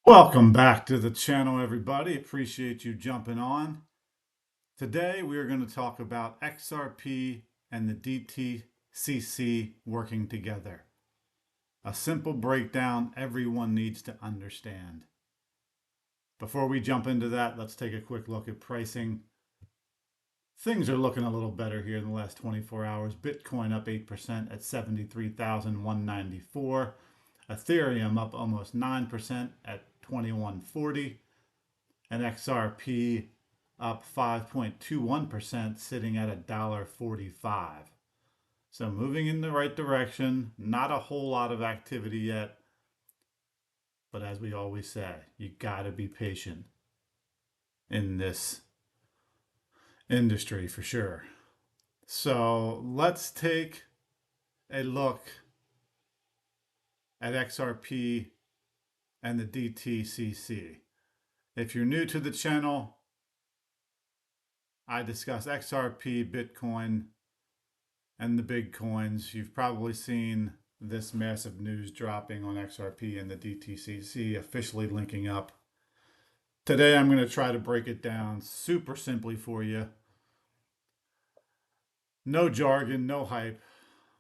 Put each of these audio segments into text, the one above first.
Welcome back to the channel, everybody. Appreciate you jumping on. Today, we are going to talk about XRP and the DTCC working together. A simple breakdown everyone needs to understand. Before we jump into that, let's take a quick look at pricing. Things are looking a little better here in the last 24 hours. Bitcoin up 8% at 73,194. Ethereum up almost 9% at 2140. And XRP up 5.21%, sitting at $1.45. So moving in the right direction. Not a whole lot of activity yet. But as we always say, you gotta be patient in this industry for sure. So let's take a look at XRP and the DTCC. If you're new to the channel, I discuss XRP, Bitcoin, and the big coins. You've probably seen this massive news dropping on XRP and the DTCC officially linking up. Today I'm going to try to break it down super simply for you. No jargon, no hype.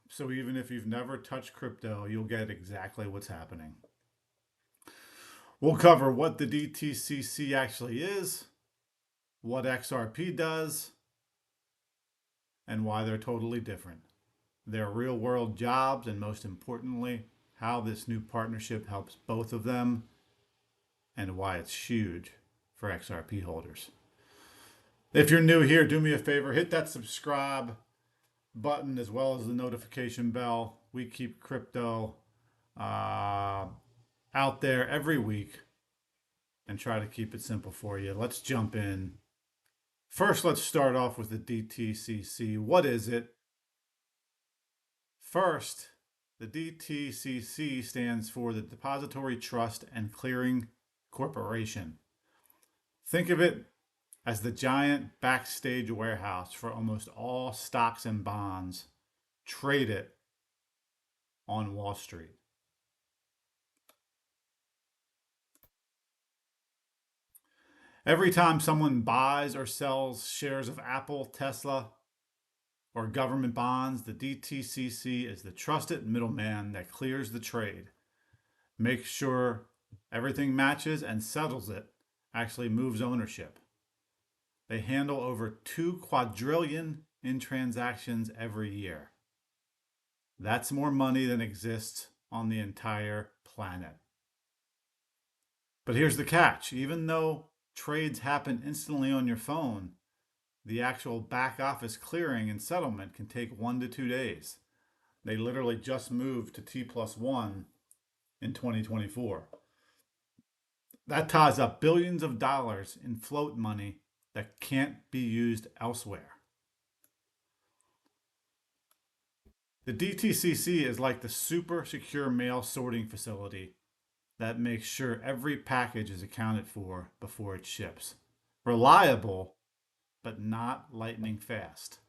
So even if you've never touched crypto, you'll get exactly what's happening. We'll cover what the DTCC actually is, what XRP does, and why they're totally different. Their real world jobs, and most importantly, how this new partnership helps both of them and why it's huge for XRP holders. If you're new here, do me a favor, hit that subscribe button as well as the notification bell. We keep crypto out there every week and try to keep it simple for you. Let's jump in. First, let's start off with the DTCC. What is it? First, the DTCC stands for the Depository Trust and Clearing Corporation. Think of it as the giant backstage warehouse for almost all stocks and bonds traded on Wall Street. Every time someone buys or sells shares of Apple, Tesla, or government bonds, the DTCC is the trusted middleman that clears the trade, makes sure everything matches, and settles it, actually moves ownership. They handle over 2 quadrillion in transactions every year. That's more money than exists on the entire planet. But here's the catch. Even though trades happen instantly on your phone, the actual back office clearing and settlement can take 1 to 2 days. They literally just moved to T+1 in 2024. That ties up billions of dollars in float money that can't be used elsewhere. The DTCC is like the super secure mail sorting facility that makes sure every package is accounted for before it ships. Reliable, but not lightning fast.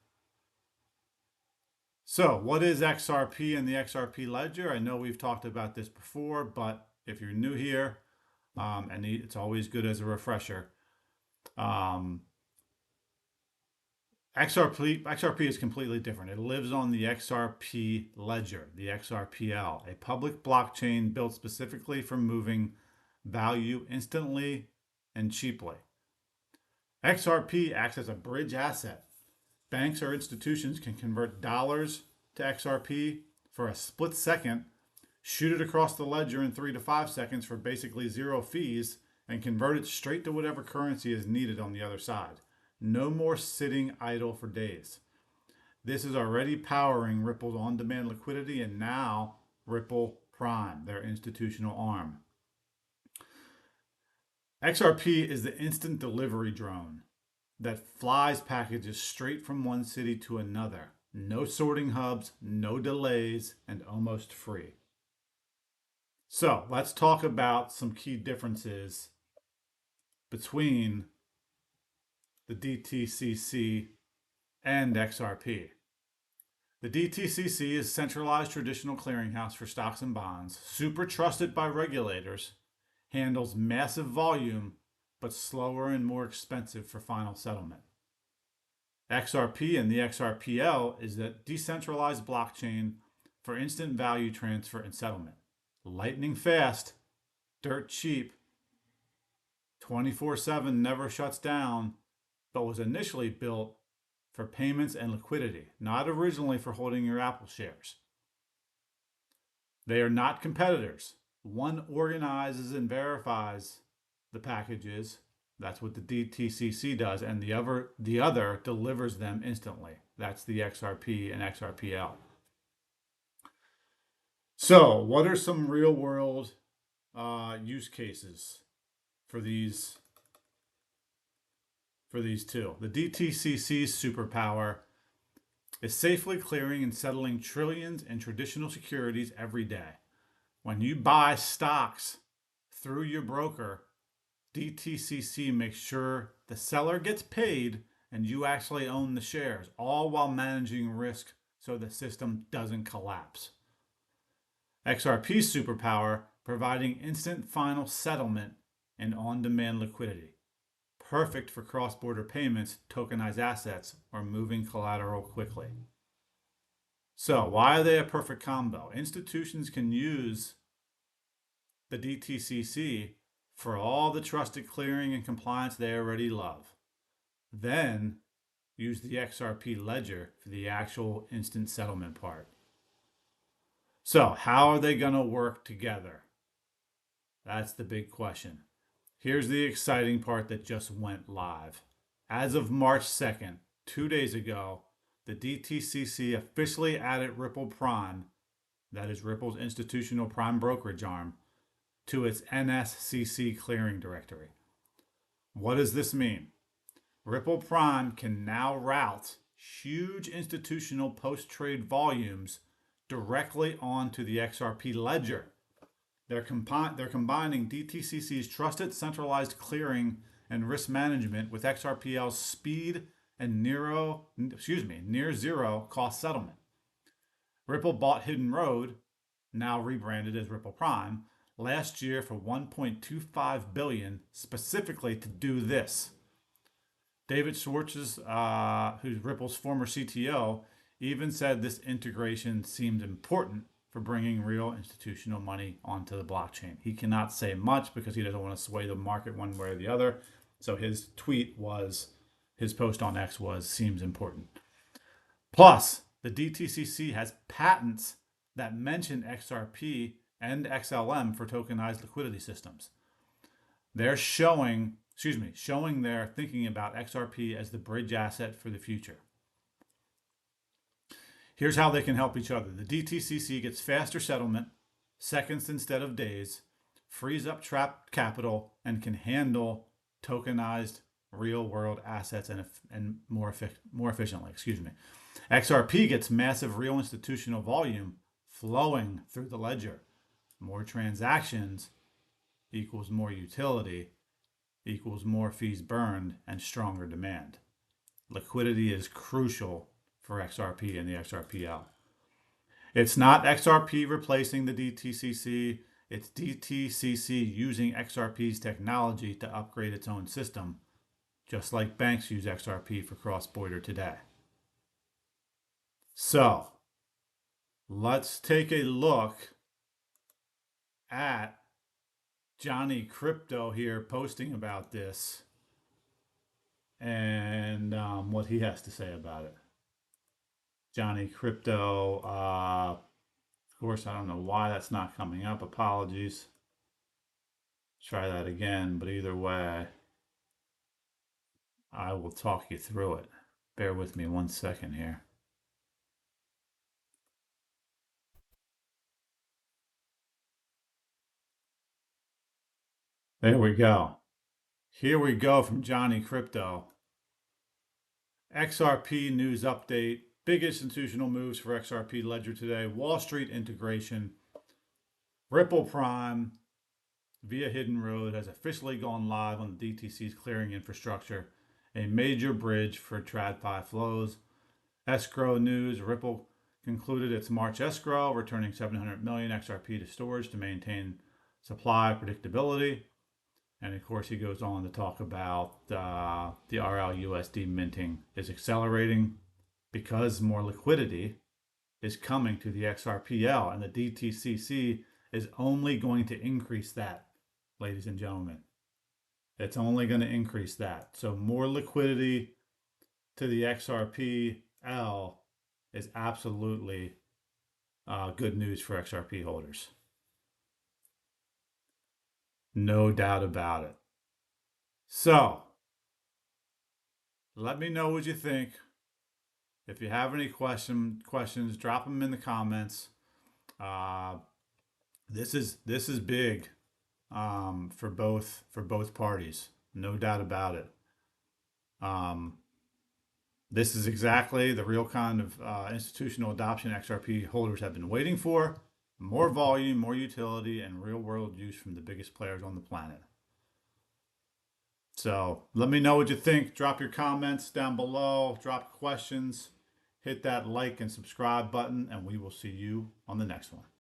So, what is XRP and the XRP ledger? I know we've talked about this before, but if you're new here, and it's always good as a refresher, XRP is completely different. It lives on the XRP ledger, the XRPL, a public blockchain built specifically for moving value instantly and cheaply. XRP acts as a bridge asset. Banks or institutions can convert dollars to XRP for a split second, shoot it across the ledger in 3 to 5 seconds for basically zero fees, and convert it straight to whatever currency is needed on the other side. No more sitting idle for days. This is already powering Ripple's on-demand liquidity and now Ripple Prime, their institutional arm. XRP is the instant delivery drone that flies packages straight from one city to another. No sorting hubs, no delays, and almost free. So let's talk about some key differences between the DTCC and XRP. The DTCC is a centralized traditional clearinghouse for stocks and bonds, super trusted by regulators, handles massive volume, but slower and more expensive for final settlement. XRP and the XRPL is a decentralized blockchain for instant value transfer and settlement. Lightning fast, dirt cheap, 24/7, never shuts down, but was initially built for payments and liquidity, not originally for holding your Apple shares. They are not competitors. One organizes and verifies the packages. That's what the DTCC does, and the other delivers them instantly. That's the XRP and XRPL. So, what are some real world use cases for these two? The DTCC's superpower is safely clearing and settling trillions in traditional securities every day. When you buy stocks through your broker, DTCC makes sure the seller gets paid and you actually own the shares, all while managing risk so the system doesn't collapse. XRP's superpower, providing instant final settlement and on-demand liquidity. Perfect for cross-border payments, tokenized assets, or moving collateral quickly. So, why are they a perfect combo? Institutions can use the DTCC for all the trusted clearing and compliance they already love. Then, use the XRP ledger for the actual instant settlement part. So, how are they going to work together? That's the big question. Here's the exciting part that just went live. As of March 2nd, 2 days ago, the DTCC officially added Ripple Prime, that is Ripple's institutional prime brokerage arm, to its NSCC clearing directory. What does this mean? Ripple Prime can now route huge institutional post-trade volumes directly onto the XRP ledger. They're combining DTCC's trusted centralized clearing and risk management with XRPL's speed and near zero cost settlement. Ripple bought Hidden Road, now rebranded as Ripple Prime, last year for $1.25 billion specifically to do this. David Schwartz, who's Ripple's former CTO, even said this integration seemed important for bringing real institutional money onto the blockchain. He cannot say much because he doesn't want to sway the market one way or the other. So his post on X was, seems important. Plus, the DTCC has patents that mention XRP and XLM for tokenized liquidity systems. They're showing they're thinking about XRP as the bridge asset for the future. Here's how they can help each other. The DTCC gets faster settlement, seconds instead of days, frees up trapped capital, and can handle tokenized real-world assets and more efficiently. XRP gets massive real institutional volume flowing through the ledger. More transactions equals more utility equals more fees burned and stronger demand. Liquidity is crucial for XRP and the XRPL. It's not XRP replacing the DTCC. It's DTCC using XRP's technology to upgrade its own system, just like banks use XRP for cross-border today. So, let's take a look at Johnny Crypto here posting about this and what he has to say about it. Johnny Crypto, of course, I don't know why that's not coming up. Apologies. Try that again, but either way, I will talk you through it. Bear with me 1 second here. There we go. Here we go from Johnny Crypto. XRP news update. Big institutional moves for XRP ledger today. Wall Street integration. Ripple Prime via Hidden Road has officially gone live on the DTC's clearing infrastructure, a major bridge for TradFi flows. Escrow news. Ripple concluded its March escrow, returning 700 million XRP to storage to maintain supply predictability. And of course, he goes on to talk about the RLUSD minting is accelerating because more liquidity is coming to the XRPL, and the DTCC is only going to increase that, ladies and gentlemen. It's only going to increase that. So more liquidity to the XRPL is absolutely good news for XRP holders. No doubt about it. So, let me know what you think. If you have any questions, drop them in the comments. This is big for both parties, no doubt about it. This is exactly the real kind of institutional adoption XRP holders have been waiting for. More volume, more utility, and real world use from the biggest players on the planet. So let me know what you think. Drop your comments down below. Drop questions. Hit that like and subscribe button, and we will see you on the next one.